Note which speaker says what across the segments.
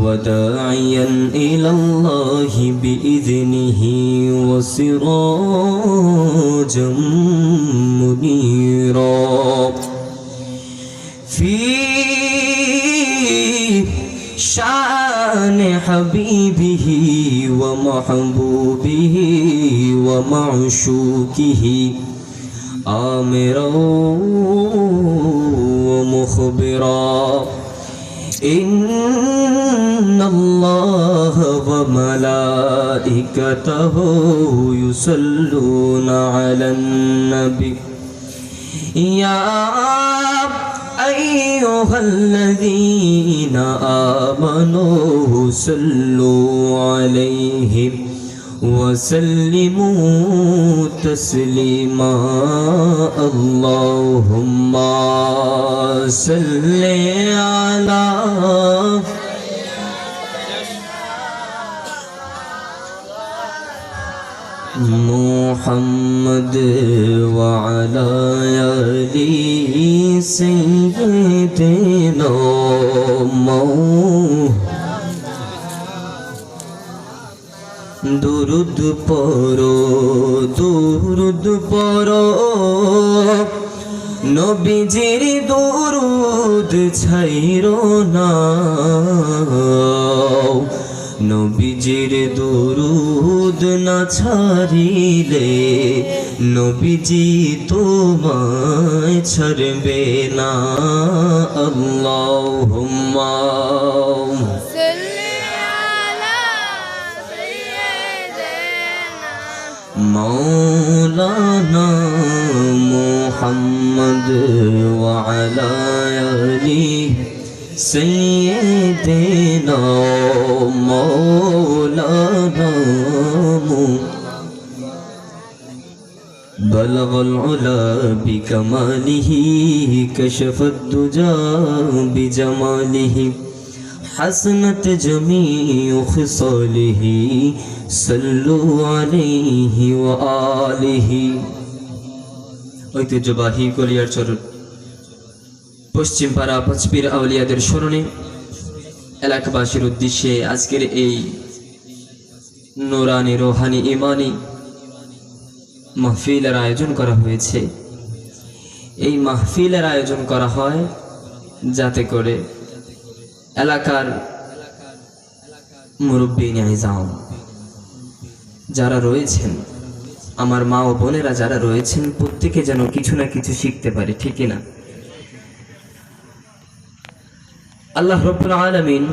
Speaker 1: وداعيا إلى الله بإذنه وسراجا منيرا في شان حبيبه ومحبوبه ومعشوقه آمرا ومخبرا إن الله وملائكته يصلون على النبي يا أيها الذين آمنوا صلوا عليه وسلموا تسليما اللهم صل على محمد وعلى آل سيدنا দুরুদ পড়ো নবীজির দুরুদ ছাইরো না নবীজির দুরুদ না ছাড়িলে নবীজি তোমায় ছাড়বে না আল্লাহুম্মা مولانا محمد وعلى آل سيدنا مولانا بلغ العلا بكماله كشف الدجى بجماله حسنت جميع خصاله صلوا عليه وآله ঐতিহ্যবাহী কলিয়ারচর পশ্চিম পাড়া পাঁচপীর আউলিয়াদের স্মরণে এলাকাবাসীর উদ্দেশ্যে আজকের এই নুরানি রোহানি ইমানি মাহফিলের আয়োজন করা হয়েছে। এই মাহফিলের আয়োজন করা হয় যাতে করে এলাকার মুরব্বী নিজাম যারা রয়েছেন, আমার মা ও বোনেরা যারা রয়েছেন, প্রত্যেকে যেন কিছু না কিছু শিখতে পারে, ঠিক না? আল্লাহ রাব্বুল আলামিন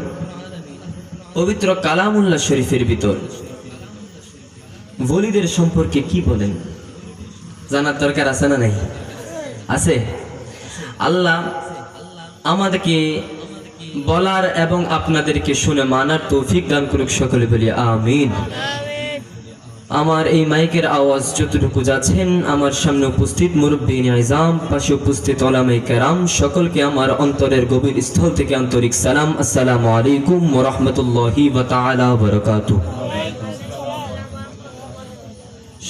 Speaker 1: পবিত্র কালামুল্লাহ শরীফের ভিতর ওলিদের সম্পর্কে কি বলেন জানার দরকার আছে না? নাই আছে। আল্লাহ আমাদেরকে বলার এবং আপনাদেরকে শুনে মানার তৌফিক দান করুক, সকলে বলি আমিন। আমার এই মাইকের আওয়াজ যতটুকু যাচ্ছেন, আমার সামনে উপস্থিত মুরব্বী নিজাম, পাশে উপস্থিত ওলামায়ে কেরাম, সকলকে আমার অন্তরের গভীর স্থল থেকে আন্তরিক সালাম। আসসালামু আলাইকুম ওয়া রাহমাতুল্লাহি ওয়া তাআলা ওয়া বারাকাতুহু।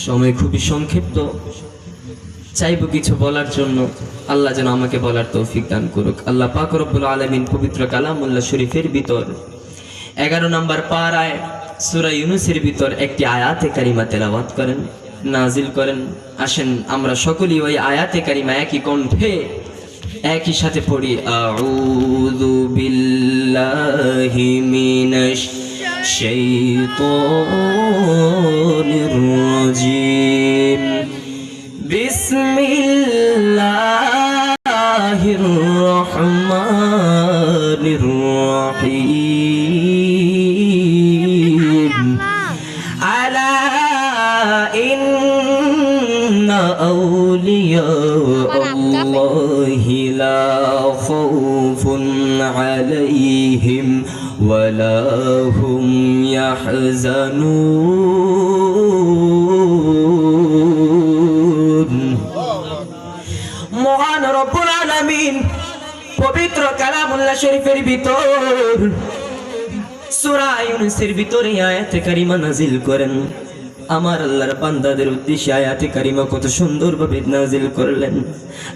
Speaker 1: সময় খুবই সংক্ষিপ্ত, চাইবো কিছু বলার জন্য, আল্লাহ যেন আমাকে বলার তৌফিক দান করুক। আল্লাহ পাক রব্বুল আলামিন পবিত্র কালামুল্লাহ শরীফের ভিতর 11 নম্বর পারায় সূরা ইউনূসের ভিতর একটি আয়াতে কারিমা তেলাওয়াত করেন, নাজিল করেন। আসেন আমরা সকলেই ওই আয়াতে কারিমা একই কণ্ঠে একই সাথে পড়ি। আউযু বিল্লাহি মিনাশ শাইতানির রাজীম বিসমিল্লাহির রহমানির রহিম আলা ইন্না আউলিয়া আল্লাহি লা খাউফুন আলাইহিম ওয়া লা হুম ইয়াহজানুন। মহান রব্বুল আলামিন পবিত্র কালামুল্লাহ শরীফের ভিতর সূরা ইউনূসের ভিতরে আয়াতে কারিমা নাজিল করেন। আমার আল্লাহর বান্দাদের উদ্দেশ্যে আয়াতে কারিমা কত সুন্দরভাবে নাজিল করলেন।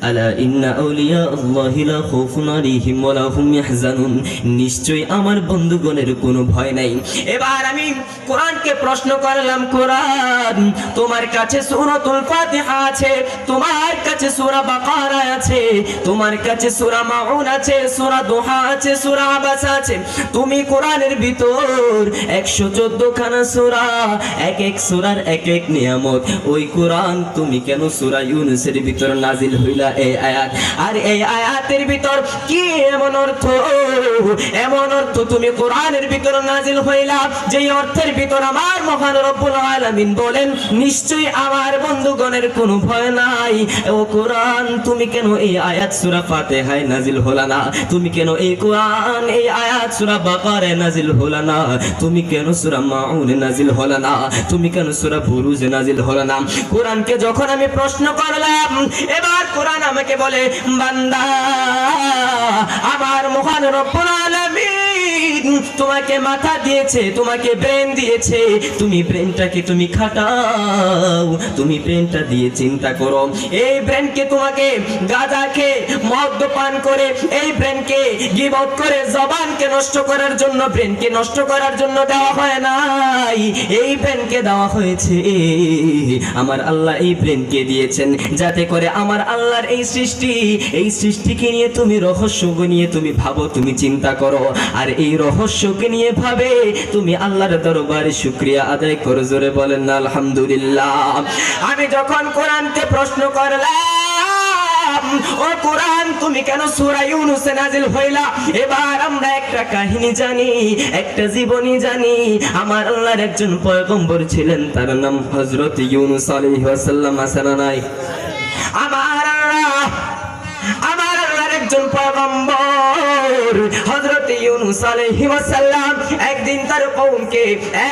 Speaker 1: আলা ইন্না আউলিয়া আল্লাহি লা খাউফুন আলাইহিম ওয়া লা হুম ইয়াহজানুন, নিশ্চয়ই আমার বন্ধুগণের কোনো ভয় নাই। এবার আমি কোরআনকে প্রশ্ন করলাম, কোরআন তোমার কাছে সূরাতুল ফাতিহা আছে, তোমার কাছে সূরা বাকারা আছে, তোমার কাছে সূরা মাউন আছে, সূরা দুহা আছে, সূরা আবাসা আছে, তুমি কোরআনের ভিতর 114 খানা সূরা, এক এক সূরার এক এক নিয়ামত, ওই কোরআন তুমি কেন সূরা ইউনূসের ভিতর নাজিল হইলা এই আয়াত? আর এই আয়াতের ভিতর কি এমন অর্থ, এমন অর্থ তুমি কোরআনের ভিতর নাজিল হইলা যেই অর্থের ভিতর আমার মহান রব্বুল আলামিন বলেন নিশ্চয়ই আমার বন্ধুগণের কোনো ভয় নাই। ও কোরআন তুমি কেন এই আয়াত সূরা ফাতিহায় নাজিল হলা না? তুমি কেন এই কোরআন এই আয়াত সূরা বাকারায় নাজিল হলা না? তুমি কেন সূরা মাউনে নাজিল হলা না? তুমি কেন সূরা বুরুজে নাজিল হলা না? কোরআনকে যখন আমি প্রশ্ন করলাম, এবার কোরআন আমাকে বলে, বান্দা আমার মহান রব্বুল আলামিন তোমাকে মাথা দিয়েছে, তোমাকে ব্রেন দিয়েছে, তুমি ব্রেনটাকে তুমি খাটাও, তুমি ব্রেনটা দিয়ে চিন্তা করো। এই ব্রেনকে তোমাকে গাঁজা খেয়ে মদ্যপান করে, এই ব্রেনকে গীবত করে জবানকে নষ্ট করার জন্য, ব্রেনকে নষ্ট করার জন্য দেওয়া হয় নাই, এই ব্রেনকে দেওয়া হয়েছে আমার আল্লাহ, এই ব্রেনকে দিয়েছেন যাতে করে আমার আল্লাহর এই সৃষ্টি, এই সৃষ্টিকে নিয়ে তুমি রহস্য নিয়ে তুমি ভাবো, তুমি চিন্তা করো, আর এই রহস্যকে নিয়ে ভাবে তুমি আল্লাহর দরবারে শুকরিয়া আদায় করো। জোরে বলেন না আলহামদুলিল্লাহ। আমি যখন কোরআনকে প্রশ্ন করলাম, ও কোরআন তুমি কেন সূরা ইউনূসে নাজিল হইলা, এবার আমরা একটা কাহিনী জানি, একটা জীবনী জানি। আমার আল্লাহর একজন পয়গম্বর ছিলেন, তার নাম হযরত ইউনূস আলাইহিস সালাম। আছে না নাই? আমার আল্লাহর একজন পয়গম্বর হযরত ইউনূস আলাইহিস সালাম একদিন তার কওমকে,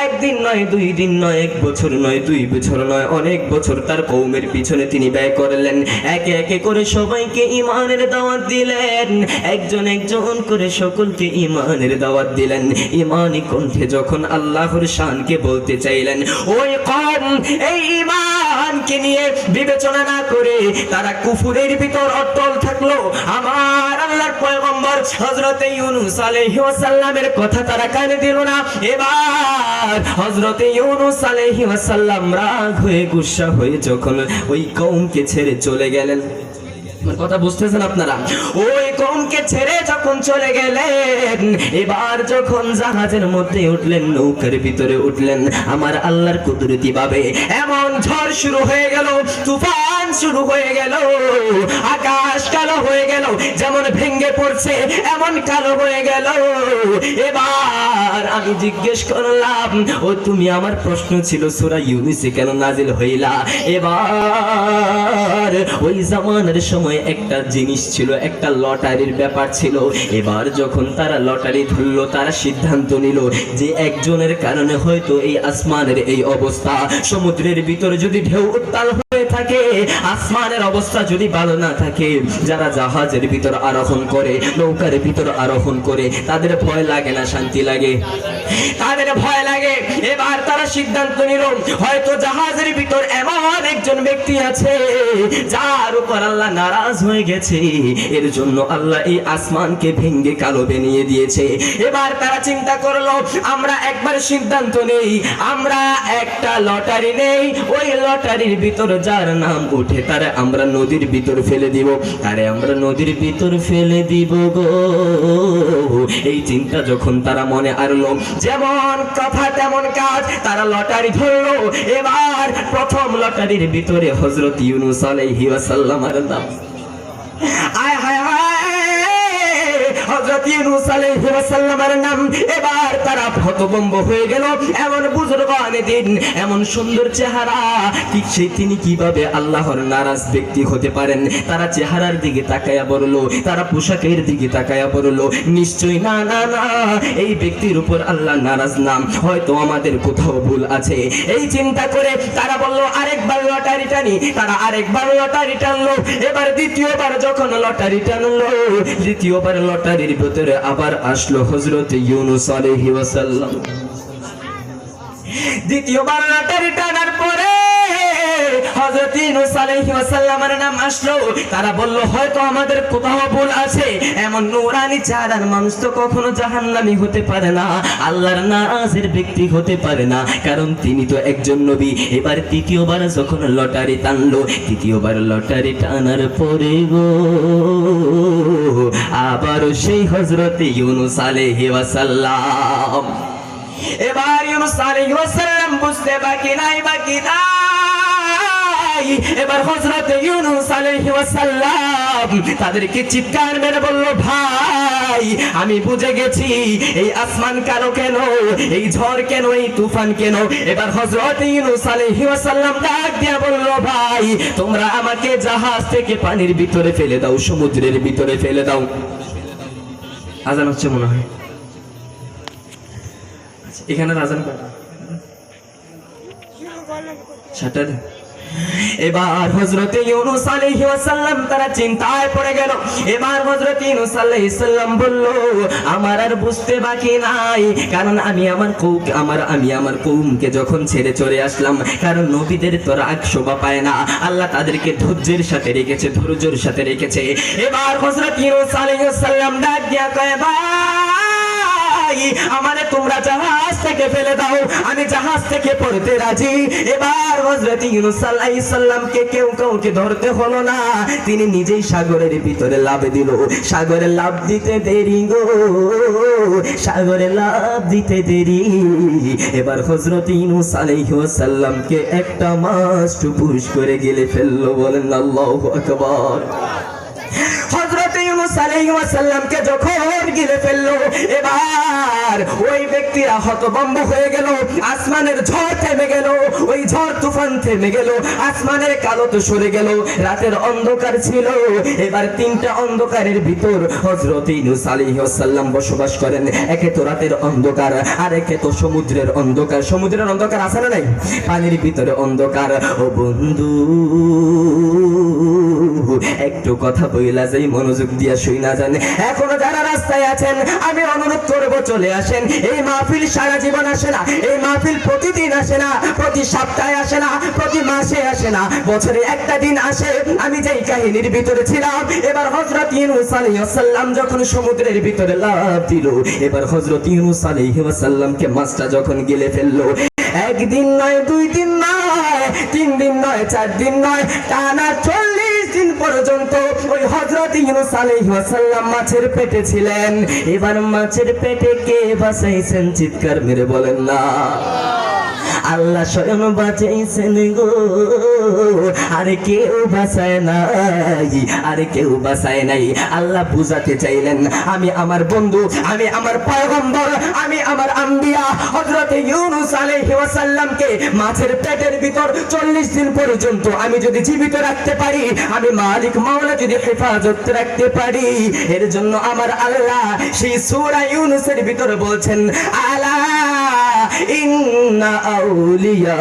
Speaker 1: একদিন নয়, 2 দিন নয়, 1 বছর নয়, 2 বছর নয়, অনেক বছর তার কওমের পিছনে তিনি ব্যয় করলেন। একে একে করে সবাইকে ঈমানের দাওয়াত দিলেন, একজন একজন করে সকলকে ঈমানের দাওয়াত দিলেন। ঈমানি কণ্ঠে যখন আল্লাহর শানকে বলতে চাইলেন, ওই কওম এই ঈমানকে নিয়ে বিবেচনা না করে তারা কুফরের ভিতর অটল থাকলো। আমার আল্লাহর পয়গম্বর হযরত ইউনূস আলাইহিস সালামের কথা তারা কানে দিল না। এবার হযরত ইউনূস আলাইহিস সালাম রাগ হয়ে, গুসা হয়ে যখন ওই কওমকে ছেড়ে চলে গেলেন, কথা বুঝতেছেন আপনারা? ওই কওমকে ছেড়ে যখন চলে গেলেন, এবার যখন জাহাজের মধ্যে উঠলেন, নৌকার ভিতরে উঠলেন, আমার আল্লাহর কুদরতি ভাবে এমন ঝড় শুরু হয়ে গেল, তুফান শুরু হয়ে গেল, আকাশ কালো হয়ে গেল, যেমন ভেঙে পড়ছে এমন কালো হয়ে গেল। এবার আমি জিজ্ঞেস করলাম, ও তুমি আমার প্রশ্ন ছিল সূরা ইউনূসে কেন নাজিল হইলা? এবার ওই জামানার সময় একটা জিনিস ছিল, একটা লটারির ব্যাপার ছিল। এবার যখন তারা লটারি ধরলো, তারা সিদ্ধান্ত নিল যে একজনের কারণে হয়তো এই আসমানের এই অবস্থা, সমুদ্রের ভিতরে যদি ঢেউ উত্তাল হয়ে থাকে, আসমানের অবস্থা যদি ভালো না থাকে, যারা জাহাজের ভিতর আরোহণ করে, নৌকার ভিতর আরোহণ করে, তাদের ভয় লাগে না শান্তি লাগে? তাদের ভয় লাগে। এবার তারা সিদ্ধান্ত নিল হয়তো জাহাজের ভিতর এমন একজন ব্যক্তি আছে যার উপর আল্লাহ নারাজ হয়ে গেছে, এর জন্য আল্লাহ এই আসমানকে ভেঙে কালো বানিয়ে দিয়েছে। এবার তারা চিন্তা করলো, আমরা একবার সিদ্ধান্ত নেই, আমরা একটা লটারি নেই, ওই লটারির ভিতর যার নাম উঠে তারা আমরা নদীর ভিতর ফেলে দিব, আরে আমরা নদীর ভিতর ফেলে দিব গো। এই চিন্তা যখন তারা মনে আনলো, যেমন কথা তেমন কাজ, তারা লটারি ধরলো। এবার প্রথম লটারির ভিতরে হযরত ইউনূস আলাইহিস সালামের নাম। আয় হায় হায়, হযরত ইউনূস আলাইহিস সালামের নাম। এবার তারা হতভম্ব হয়ে গেল, এমন বুজুর্গানে দিন, এমন সুন্দর চেহারা, তিনি কিভাবে আল্লাহর নারাজ ব্যক্তি হতে পারেন? তারা চেহারার দিকে তাকায়া বললো, তারা পোশাকের দিকে তাকায়া বললো, নিশ্চয়ই না না না, এই ব্যক্তির উপর আল্লাহ নারাজ নাম, হয়তো আমাদের কোথাও ভুল আছে। এই চিন্তা করে তারা বললো আরেকবার লটারি টানি। তারা আরেকবার লটারি টানলো। এবার দ্বিতীয়বার যখন লটারি টানলো, দ্বিতীয়বার লটারির ভিতরে আবার আসলো হযরত ইউনূস আলাইহিস সালাম। দ্বিতীয়বার লটারি টানার পরে হযরত ইউনূস আলাইহিস সালামের নাম আসলো। তারা বলল হয়তো আমাদের কোথাও ভুল আছে, এমন নূরানি চেহারার মানুষ তো কখনো জাহান্নামী হতে পারে না, আল্লাহর নারাজের ব্যক্তি হতে পারে না, কারণ তিনি তো একজন নবী। এবার তৃতীয়বার যখন লটারি টানলো, তৃতীয়বার লটারি টানার পরে গো আবার সেই হযরত ইউনূস আলাইহিস সালাম, এবার ইউনূস আলাইহিস সালাম বুঝতে বাকি নাই। এবার হযরত ইউনূস আলাইহিস সালাম তাদেরকে চিৎকার মেরে বলল, ভাই আমি বুঝে গেছি এই আসমান কালো কেন, এই ঝড় কেন, এই তুফান কেন। এবার হযরত ইউনূস আলাইহিস সালাম ডাক দিয়ে বলল, ভাই তোমরা আমাকে জাহাজ থেকে পানির ভিতরে ফেলে দাও, সমুদ্রের ভিতরে ফেলে দাও। আজান হচ্ছে মনে হয়, এখানে আজান কয়টা? সাতটা। এবার হযরত ইউনূস আলাইহিস সালাম তারা চিন্তায় পড়ে গেল। এবার হযরত ইউনূস আলাইহিস সালাম বলল, আমার আর বুঝতে বাকি নাই, কারণ আমি আমার কওমকে যখন ছেড়ে চলে আসলাম, কারণ নবীদের তো রাগ শোভা পায় না, আল্লাহ তাদেরকে ধৈর্যের সাথে রেখেছে, ধৈর্যের সাথে রেখেছে। এবার হযরত ইউনূস আলাইহিস সালাম ডাক দিয়া কয়, আমারে তোমরা জাহাজ থেকে ফেলে দাও, আমি জাহাজ থেকে পড়তে রাজি। এবার হযরত ইউনূস আলাইহিস সালামকে কেউ কাউকে ধরতে হলো না, তিনি নিজেই সাগরের ভিতরে লাফ দিল। সাগরে লাফ দিতে দেরি গো, সাগরে লাফ দিতে দেরি। এবার হযরত ইউনূস আলাইহিস সালামকে একটা মাছ টুপুস করে গিলে ফেললো। বলেন আল্লাহু আকবার। হযরত ইউনূস আলাইহিস সালামকে যখন গিলে ফেললো, এবার ওই ব্যক্তিরা হতভম্ব হয়ে গেল। আসমানের ঝড় থেমে গেল, ওই ঝড় তুফান থেমে গেল, আসমানের কালো তো সরে গেল, রাতের অন্ধকার ছিল। এবার তিনটা অন্ধকারের ভিতর হযরত ইউনূস আলাইহিস সালাম বসবাস করেন। একে তো রাতের অন্ধকার, আর একে তো সমুদ্রের অন্ধকার। সমুদ্রের অন্ধকার আছে না নাই? পানির ভিতরে অন্ধকার। ও বন্ধু একটু কথা বইলা যাই, মনোযোগ দিয়া শুই না জানে। এখনো যারা রাস্তায় আছেন আমি অনুরোধ করব, চলে আসেন। এই মাহফিল সারা জীবন আসে না, এই মাহফিল প্রতিদিন আসে না, প্রতি সপ্তাহে আসে না, প্রতি মাসে আসে না, বছরে একটা দিন আসে। আমি যেই কাহিনীর ভিতরে ছিলাম, এবার হযরত ইউনূস আলাইহিস সালাম যখন সমুদ্রের ভিতরে লাফ দিল, এবার হযরত ইউনূস আলাইহিস সালামকে মাছটা যখন গিলে ফেললো, একদিন নয়, 2 দিন নয়, 3 দিন নয়, 4 দিন নয়, টানা 40 দিন পর্যন্ত ওই হযরত ইউনূস আলাইহিস সালাম মাছের পেটে ছিলেন। এবার মাছের পেটে কে বাঁচাইছেন? চিৎকার মেরে বলেন না। আল্লাহ স্বয়ং বাঁচাইছেন গো, আর কেউ বাঁচায় নাই, আর কেউ বাঁচায় নাই। আল্লাহ বুঝাতে চাইলেন, আমি আমার বন্ধু, আমি আমার পয়গম্বর, আমি আমার আম্বিয়া হযরত ইউনূস আলাইহিস সালামকে মাছের পেটের ভিতর 40 দিন পর্যন্ত আমি যদি জীবিত রাখতে পারি, আমি মালিক মাওলা যদি হেফাজত রাখতে পারি, এর জন্য আমার আল্লাহ সেই সূরা ইউনূসের ভিতর বলছেন, আলা ইন্না আউলিয়া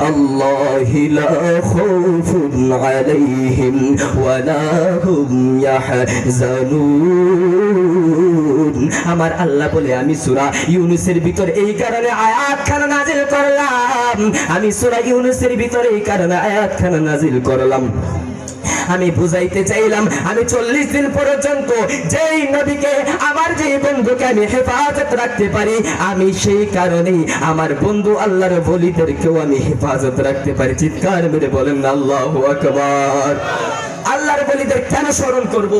Speaker 1: আল্লাহি লা খাউফুন আলাইহিম ওয়া লা হুম ইয়াহজানুন। আমার আল্লাহ বলে, আমি সূরা ইউনূসের ভিতর এই কারণে আয়াতখানা নাযিল করলাম, আমি সূরা ইউনূসের ভিতর এই কারণে আয়াতখানা নাযিল করলাম। আমি বুঝাইতে চাইলাম, আমি 40 দিন পর্যন্ত যেই নবীকে, আমার যেই বন্ধুকে আমি হেফাজত রাখতে পারি, আমি সেই কারণেই আমার বন্ধু আল্লাহর ওলিদেরকেও আমি হেফাজত রাখতে পারি। চিৎকার মেরে বলেন আল্লাহু আকবার। আল্লাহর ওলিদের কেন স্মরণ করব,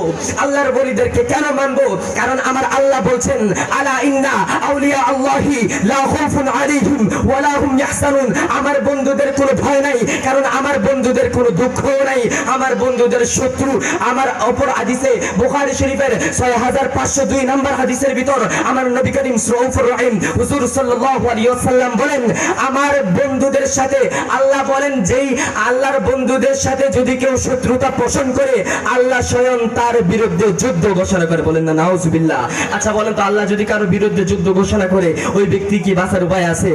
Speaker 1: আল্লাহর ওলিদেরকে কেন মানবো? কারণ আমার আল্লাহ বলছেন, আলা ইন্না আউলিয়া আল্লাহি লা খাউফুন আলাইহিম ওয়া লা হুম ইয়াহজানুন। আমার বন্ধুদের কোনো ভয় নাই, কারণ আমার বন্ধুদের কোনো দুঃখ নাই। আমার বন্ধুদের শত্রু, আমার অপর হাদিসে বুখারী শরীফের 6502 নম্বর হাদিসের ভিতর আমার নবী করিম রাউফুর রহিম হুজুর সাল্লাল্লাহু আলাইহি ওয়াসাল্লাম বলেন, আমার বন্ধুদের সাথে আল্লাহ বলেন, যেই আল্লাহর বন্ধুদের সাথে যদি কেউ শত্রুতা পোষণ করে, আল্লাহ স্বয়ং তার বিরুদ্ধে যুদ্ধ ঘোষণা করে। বলেন না নাউজুবিল্লাহ। আচ্ছা বলেন তো, আল্লাহ যদি কারো বিরুদ্ধে যুদ্ধ ঘোষণা করে, ওই ব্যক্তি কি বাঁচার উপায় আছে?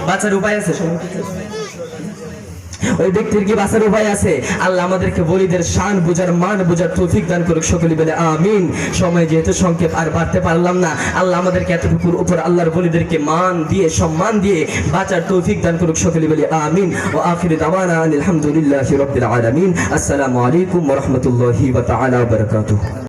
Speaker 1: বাঁচার উপায় আছে?
Speaker 2: ওই ব্যক্তির কি বাঁচার উপায় আছে? আল্লাহ আমাদেরকে ওলিদের শান বুঝার, মান বুঝার তৌফিক দান করুক, সকলে বলে আমিন। সময় যেহেতু সংক্ষেপ, আর বাড়তে পারলাম না। আল্লাহ আমাদেরকে এতটুকুর উপর আল্লাহর ওলিদেরকে মান দিয়ে, সম্মান দিয়ে বাঁচার তৌফিক দান করুক, সকলে বলে আমিন। ও আখিরু দাওয়ানা আলহামদুলিল্লাহি রাব্বিল আলামিন। আসসালামু আলাইকুম ওয়া রাহমাতুল্লাহি ওয়া তাআলা ওয়া বারাকাতুহু।